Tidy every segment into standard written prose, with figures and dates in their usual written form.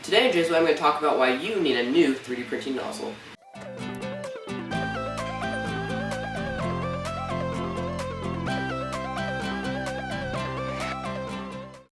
Today in Josiah, I'm going to talk about why you need a new 3D printing nozzle.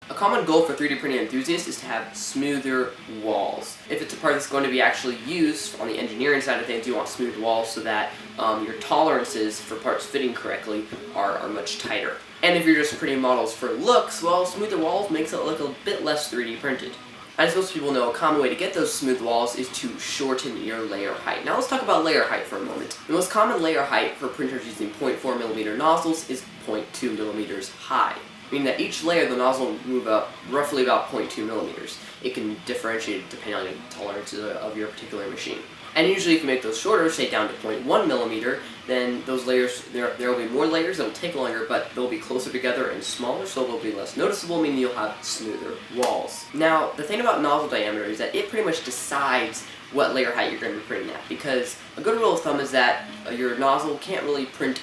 A common goal for 3D printing enthusiasts is to have smoother walls. If it's a part that's going to be actually used on the engineering side of things, you want smooth walls so that your tolerances for parts fitting correctly are much tighter. And if you're just printing models for looks, well, smoother walls makes it look a bit less 3D printed. As most people know, a common way to get those smooth walls is to shorten your layer height. Now let's talk about layer height for a moment. The most common layer height for printers using 0.4mm nozzles is 0.2mm high, meaning that each layer of the nozzle will move up roughly about 0.2mm. It can differentiate depending on the tolerances of your particular machine. And usually if you make those shorter, say down to 0.1mm, then those layers, there will be more layers, it'll take longer, but they'll be closer together and smaller, so they'll be less noticeable, meaning you'll have smoother walls. Now, the thing about nozzle diameter is that it pretty much decides what layer height you're going to be printing at, because a good rule of thumb is that your nozzle can't really print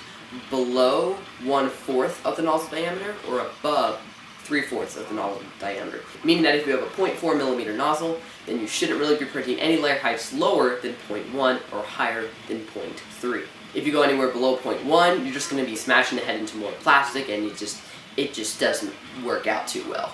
below 1/4 of the nozzle diameter or above 3/4 of the nozzle diameter. Meaning that if you have a 0.4mm nozzle, then you shouldn't really be printing any layer heights lower than 0.1 or higher than 0.3. If you go anywhere below 0.1, you're just going to be smashing the head into more plastic, and it just doesn't work out too well.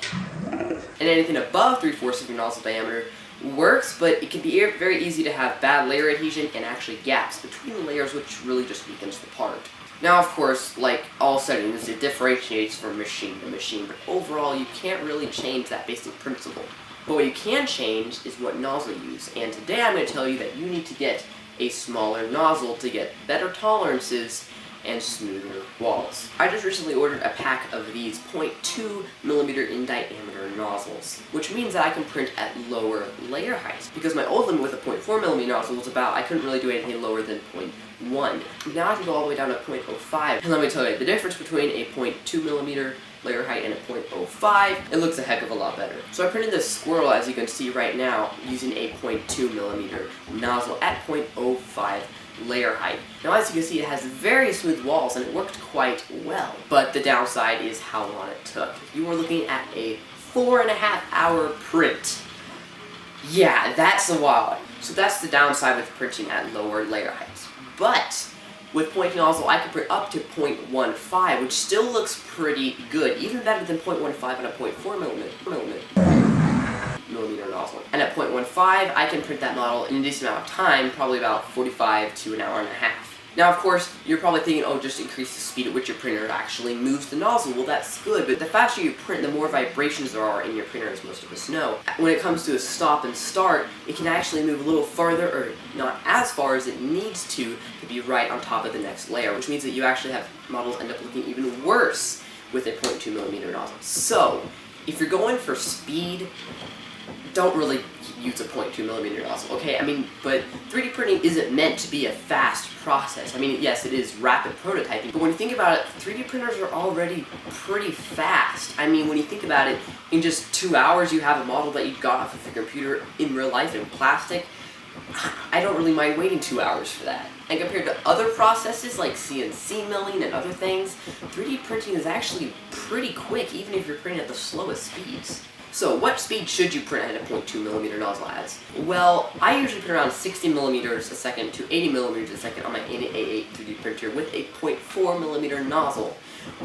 And anything above 3/4 of your nozzle diameter works, but it can be very easy to have bad layer adhesion and actually gaps between the layers, which really just weakens the part. Now, of course, like all settings, it differentiates from machine to machine, but overall you can't really change that basic principle. But what you can change is what nozzle you use, and today I'm going to tell you that you need to get a smaller nozzle to get better tolerances and smoother walls. I just recently ordered a pack of these 0.2mm in diameter nozzles, which means that I can print at lower layer heights, because my old limit with a 0.4mm nozzle was I couldn't really do anything lower than 0.1. Now I can go all the way down to 0.05, and let me tell you, the difference between a 0.2mm layer height and a 0.05, it looks a heck of a lot better. So I printed this squirrel, as you can see right now, using a 0.2mm nozzle at 0.05 layer height. Now as you can see, it has very smooth walls and it worked quite well, but the downside is how long it took. You were looking at a 4.5-hour print. Yeah, that's a while. So that's the downside with printing at lower layer heights. But with point nozzle, I can print up to 0.15, which still looks pretty good, even better than 0.15 on a 0.4mm nozzle. And at 0.15, I can print that model in a decent amount of time, probably about 45 to an hour and a half. Now, of course, you're probably thinking, oh, just increase the speed at which your printer actually moves the nozzle. Well, that's good, but the faster you print, the more vibrations there are in your printer, as most of us know. When it comes to a stop and start, it can actually move a little farther, or not as far as it needs to be right on top of the next layer, which means that you actually have models end up looking even worse with a 0.2mm nozzle. So, if you're going for speed, don't really use a 0.2mm nozzle, okay? I mean, but 3D printing isn't meant to be a fast process. I mean, yes, it is rapid prototyping, but when you think about it, 3D printers are already pretty fast. I mean, when you think about it, in just 2 hours you have a model that you got off of your computer in real life in plastic. I don't really mind waiting 2 hours for that. And compared to other processes like CNC milling and other things, 3D printing is actually pretty quick, even if you're printing at the slowest speeds. So, what speed should you print at a 0.2mm nozzle as? Well, I usually print around 60mm a second to 80mm a second on my A8 3D printer with a 0.4mm nozzle.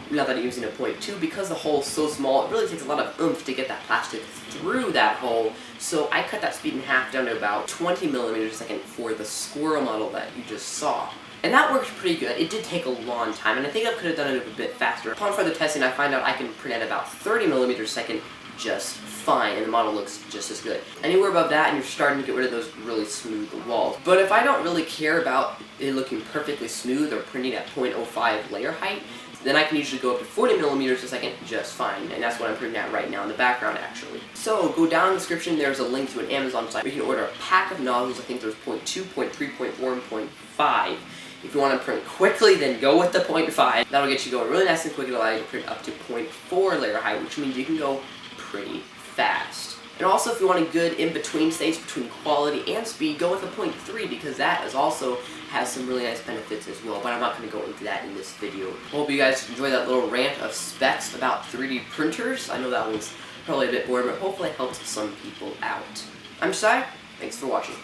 Now that I'm using a 0.2, because the hole's so small, it really takes a lot of oomph to get that plastic through that hole, so I cut that speed in half down to about 20mm a second for the squirrel model that you just saw. And that worked pretty good. It did take a long time, and I think I could have done it a bit faster. Upon further testing, I find out I can print at about 30mm a second just fine, and the model looks just as good. Anywhere above that, and you're starting to get rid of those really smooth walls. But if I don't really care about it looking perfectly smooth or printing at 0.05 layer height, then I can usually go up to 40mm a second just fine, and that's what I'm printing at right now in the background, actually. So, go down in the description, there's a link to an Amazon site where you can order a pack of nozzles. I think there's 0.2, 0.3, 0.4, and 0.5. If you want to print quickly, then go with the 0.5. That'll get you going really nice and quick. It'll allow you to print up to 0.4 layer height, which means you can go pretty fast. And also, if you want a good in-between stage between quality and speed, go with a 0.3, because that is also has some really nice benefits as well, but I'm not going to go into that in this video. Hope you guys enjoyed that little rant of specs about 3D printers. I know that was probably a bit boring, but hopefully it helped some people out. I'm Josiah. Thanks for watching.